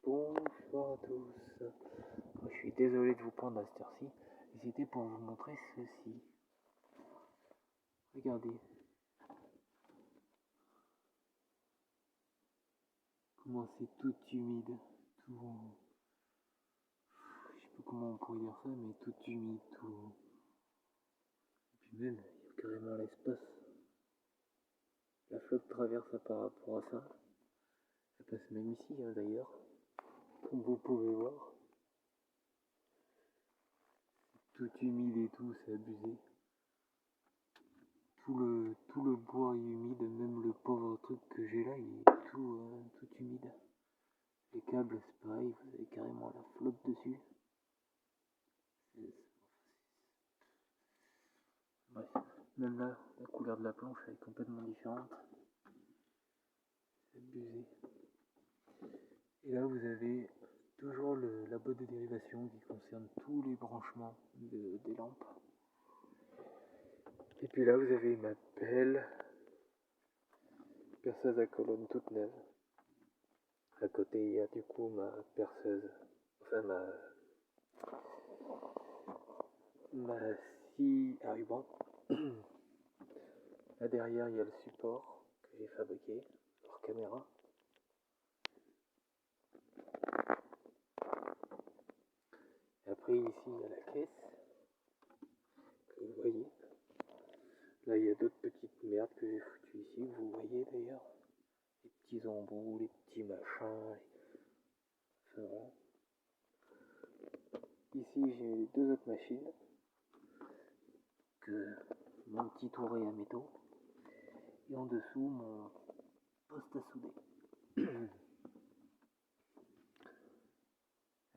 Bonsoir à tous. Je suis désolé de vous prendre à cette heure-ci. C'était pour vous montrer ceci. Regardez. Comment c'est tout humide. Tout... Je sais pas comment on pourrait dire ça, mais tout humide, tout... Et puis même, il y a carrément l'espace. La flotte traverse par rapport à ça. Ça passe même ici, hein, d'ailleurs. Comme vous pouvez voir. Tout humide et tout, c'est abusé. Tout le bois est humide, même le pauvre truc que j'ai là, il est tout humide. Les câbles, c'est pareil, vous avez carrément la flotte dessus. Bref, même là, la couleur de la planche elle est complètement différente. C'est abusé. Et là, vous avez toujours la boîte de dérivation qui concerne tous les branchements des lampes. Et puis là, vous avez ma belle perceuse à colonne toute neuve. À côté, il y a du coup ma perceuse, enfin ma scie à ruban. Là derrière, il y a le support que j'ai fabriqué, hors caméra. Et après, ici, il y a la caisse que vous voyez. Là, il y a d'autres petites merdes que j'ai foutues ici, que vous voyez d'ailleurs. Les petits embouts, les petits machins. Enfin, voilà. Ici, j'ai les deux autres machines. Mon petit touret à métaux. Et en dessous, mon poste à souder.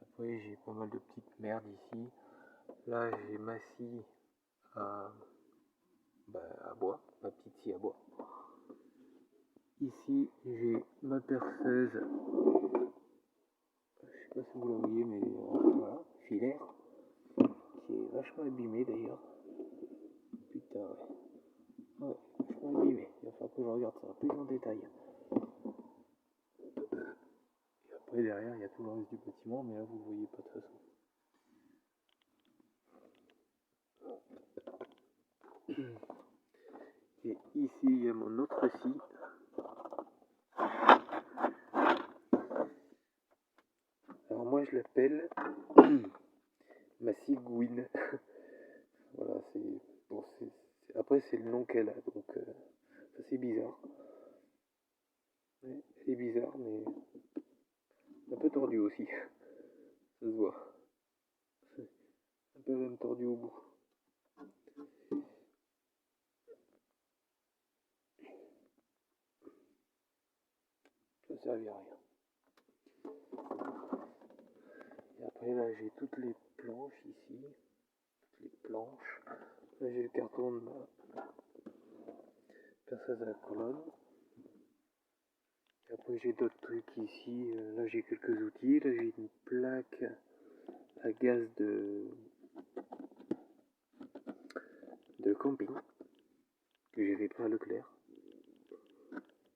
Après, j'ai pas mal de petites merdes ici. Là, j'ai ma scie à bois, ma petite scie à bois. Ici, j'ai ma perceuse, je sais pas si vous la voyez, mais voilà, filaire, qui est vachement abîmée d'ailleurs. Putain, ouais, vachement abîmée. Il va falloir que je regarde ça plus en détail. Et après, derrière, il y a tout le reste du bâtiment, mais là, vous le voyez pas de toute façon. Et ici, il y a mon autre scie. Alors moi, je l'appelle ma scie Gwyn. Voilà, après, c'est le nom qu'elle a, donc c'est bizarre. Ouais, c'est bizarre, mais un peu tordu aussi. Ça se voit. Un peu même tordu au bout. Ça ne servit à rien. Et après là j'ai toutes les planches ici. Toutes les planches. Là j'ai le carton de ma perceuse à la colonne. Et après j'ai d'autres trucs ici. Là j'ai quelques outils. Là j'ai une plaque à gaz de camping que j'avais pris à Leclerc.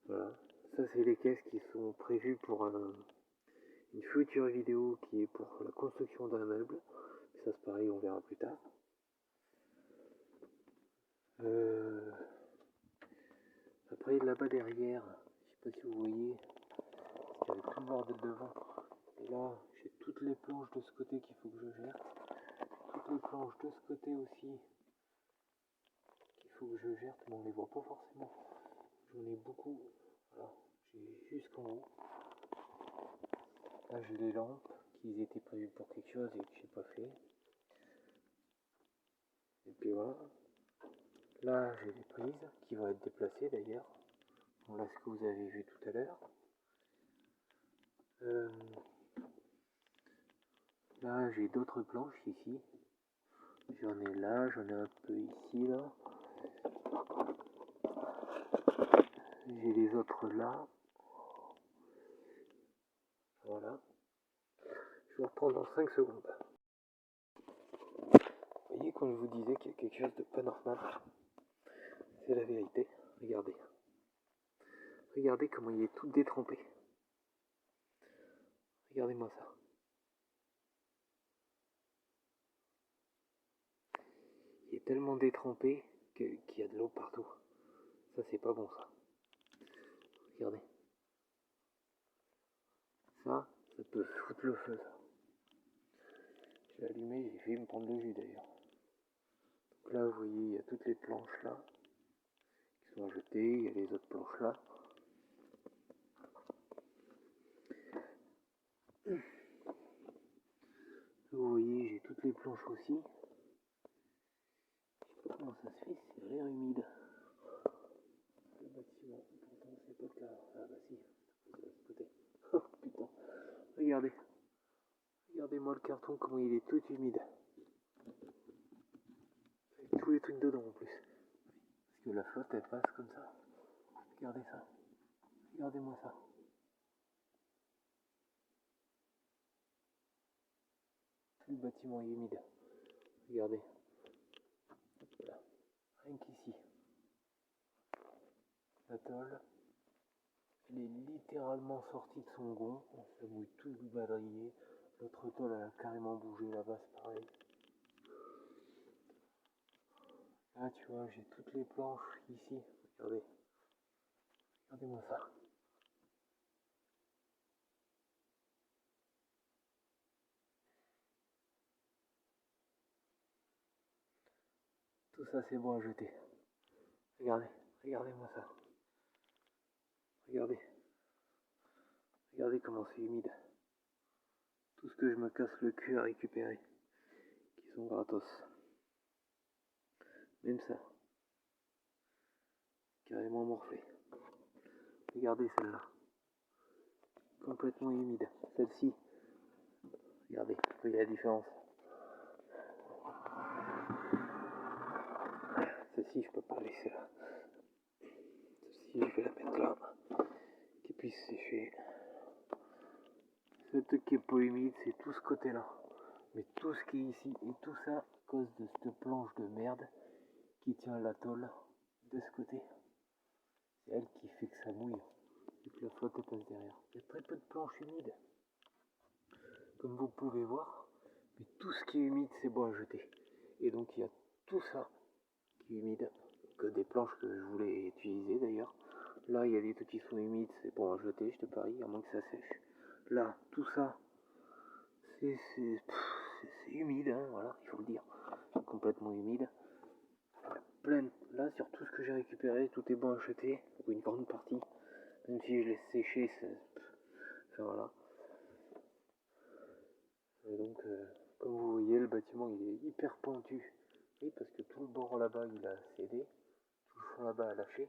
Voilà. Ça c'est les caisses qui sont prévues pour une future vidéo qui est pour la construction d'un meuble. Ça c'est pareil, on verra plus tard. Après là-bas derrière, je sais pas si vous voyez, il y avait tout le bordel devant. Et là, j'ai toutes les planches de ce côté qu'il faut que je gère. Toutes les planches de ce côté aussi qu'il faut que je gère, mais on les voit pas forcément. J'en ai beaucoup. Voilà, j'ai jusqu'en haut. Là j'ai les lampes qui étaient prévues pour quelque chose et que j'ai pas fait. Et puis voilà. Là j'ai les prises qui vont être déplacées d'ailleurs. Bon, là ce que vous avez vu tout à l'heure. Là j'ai d'autres planches ici. J'en ai là, j'en ai un peu ici là. J'ai les autres là. Voilà. Je vais reprendre dans 5 secondes. Vous voyez quand je vous disais qu'il y a quelque chose de pas normal. C'est la vérité. Regardez. Regardez comment il est tout détrempé. Regardez-moi ça. Il est tellement détrempé qu'il y a de l'eau partout. Ça, c'est pas bon, ça. Regardez. Ça peut foutre le feu, ça. J'ai allumé, j'ai failli me prendre le jus, d'ailleurs. Donc là, vous voyez, il y a toutes les planches, là, qui sont jetées. Il y a les autres planches, là. Vous voyez, j'ai toutes les planches aussi. Je sais pas comment ça se fait, c'est l'air humide. Le bâtiment, pourtant c'est pas que là. Ah bah si, c'est de ce côté. Oh putain, regardez. Regardez-moi le carton, comment il est tout humide. Avec tous les trucs dedans en plus. Parce que la flotte elle passe comme ça. Regardez ça. Regardez-moi ça. Tout le bâtiment est humide. Regardez. Hop là. Rien qu'ici. La tôle, elle est littéralement sortie de son gond. On se mouille tout le badrier. L'autre tôle elle a carrément bougé là-bas, c'est pareil. Là tu vois, j'ai toutes les planches ici. Regardez. Regardez-moi ça. Tout ça c'est bon à jeter. Regardez. Regardez-moi ça. Regardez. Regardez comment c'est humide. Tout ce que je me casse le cul à récupérer. Qui sont gratos. Même ça. Carrément morflé. Regardez celle-là. Complètement humide. Celle-ci. Regardez. Vous voyez la différence. Celle-ci je peux pas laisser là. Celle-ci je vais la mettre là. Qui puisse sécher. Cette qui est pas humide, c'est tout ce côté-là. Mais tout ce qui est ici, et tout ça à cause de cette planche de merde qui tient la tôle de ce côté. C'est elle qui fait que ça mouille. Et que la flotte passe derrière. Il y a très peu de planches humides. Comme vous pouvez voir. Mais tout ce qui est humide, c'est bon à jeter. Et donc il y a tout ça qui est humide. Que des planches que je voulais utiliser d'ailleurs. Là, il y a des trucs qui sont humides, c'est bon à jeter, je te parie, à moins que ça sèche. Là, tout ça, c'est humide, hein, voilà, il faut le dire. C'est complètement humide. Là, sur tout ce que j'ai récupéré, tout est bon à jeter, ou une grande partie. Même si je laisse sécher, enfin voilà. Et donc, comme vous voyez, le bâtiment il est hyper pentu. Oui, parce que tout le bord là-bas il a cédé, tout le fond là-bas a lâché.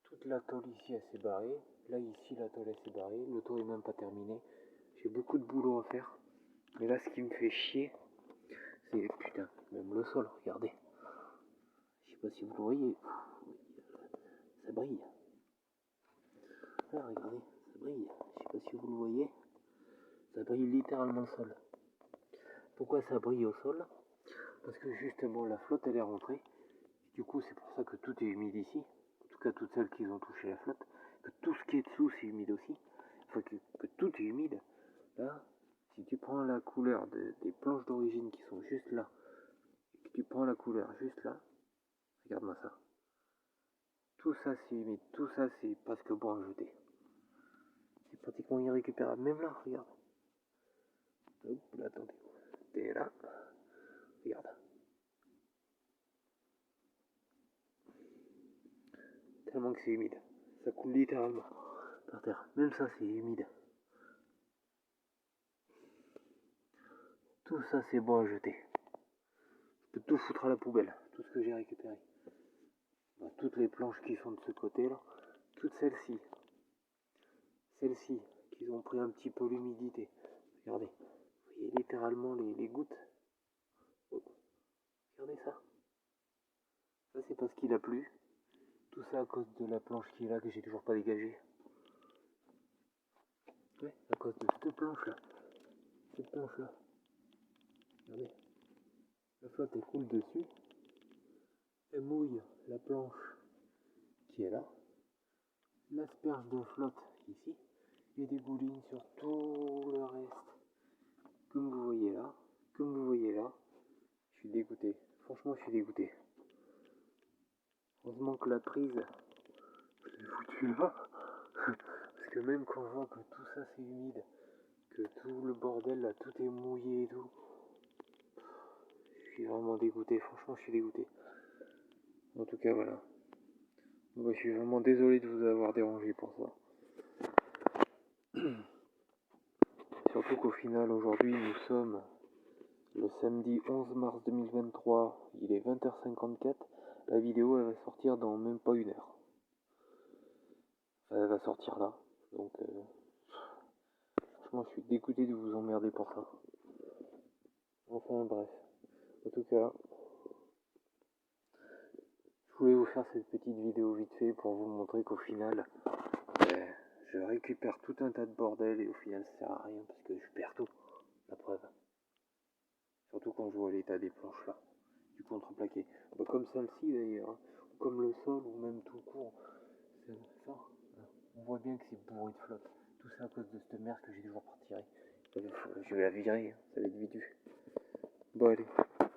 Toute la tôle ici elle s'est barrée. Là ici la tôle elle s'est barrée. Le toit est même pas terminé. J'ai beaucoup de boulot à faire. Mais là ce qui me fait chier, c'est putain, même le sol, regardez. Je sais pas si vous le voyez. Ça brille. Là regardez, ça brille. Je sais pas si vous le voyez. Ça brille littéralement le sol. Pourquoi ça brille au sol? Parce que justement la flotte elle est rentrée. Du coup c'est pour ça que tout est humide ici. En tout cas toutes celles qui ont touché la flotte. Que tout ce qui est dessous c'est humide aussi. Enfin que tout est humide. Là, si tu prends la couleur des planches d'origine qui sont juste là, et que tu prends la couleur juste là, regarde-moi ça. Tout ça c'est humide, tout ça c'est presque bon à jeter. C'est pratiquement irrécupérable. Même là, regarde. Hop, là, attendez. T'es là. Regarde. Tellement que c'est humide. Ça coule littéralement par terre. Même ça c'est humide. Tout ça c'est bon à jeter. Je peux tout foutre à la poubelle, tout ce que j'ai récupéré. Bah, toutes les planches qui sont de ce côté-là, toutes celles-ci. Celles-ci, qui ont pris un petit peu l'humidité. Regardez, vous voyez littéralement les gouttes. Oh, regardez ça. Ça c'est parce qu'il a plu. Tout ça à cause de la planche qui est là que j'ai toujours pas dégagée. Ouais, à cause de cette planche-là. Cette planche-là. Regardez. La flotte elle coule dessus. Elle mouille la planche qui est là. L'asperge de flotte ici. et des goulines sur tout le reste. Comme vous voyez là, je suis dégoûté. Franchement, je suis dégoûté. Heureusement que la prise, je l'ai foutue là. Parce que même quand je vois que tout ça c'est humide, que tout le bordel là, tout est mouillé et tout, je suis vraiment dégoûté. Franchement, je suis dégoûté. En tout cas, voilà. Moi, je suis vraiment désolé de vous avoir dérangé pour ça. Surtout qu'au final, aujourd'hui, nous sommes le samedi 11 mars 2023. Il est 20h54. La vidéo, elle va sortir dans même pas une heure. Enfin, elle va sortir là. Donc, franchement, je suis dégoûté de vous emmerder pour ça. Enfin, bref. En tout cas, je voulais vous faire cette petite vidéo vite fait pour vous montrer qu'au final, je récupère tout un tas de bordel et au final, ça sert à rien parce que je perds tout. La preuve. Surtout quand je vois l'état des planches là, du contreplaqué. Bah, comme celle-ci d'ailleurs, hein, comme le sol ou même tout court. Ça, on voit bien que c'est bourré de flotte. Tout ça à cause de cette merde que j'ai toujours retiré. Je vais la virer, hein, ça va être vidu. Bon allez, ça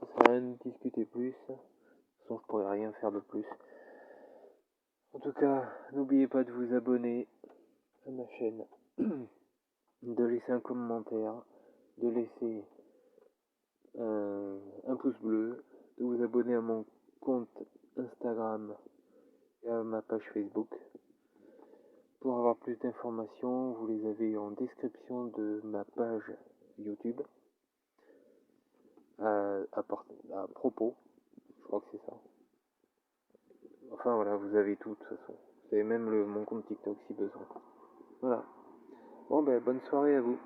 sert à rien de discuter plus. De toute façon, je pourrais rien faire de plus. En tout cas, n'oubliez pas de vous abonner à ma chaîne, de laisser un commentaire, de laisser un pouce bleu, de vous abonner à mon compte Instagram et à ma page Facebook. Pour avoir plus d'informations, vous les avez en description de ma page YouTube. À propos, je crois que c'est ça. Enfin voilà, vous avez tout de toute façon. Vous avez même mon compte TikTok si besoin. Voilà. Bon ben bonne soirée à vous.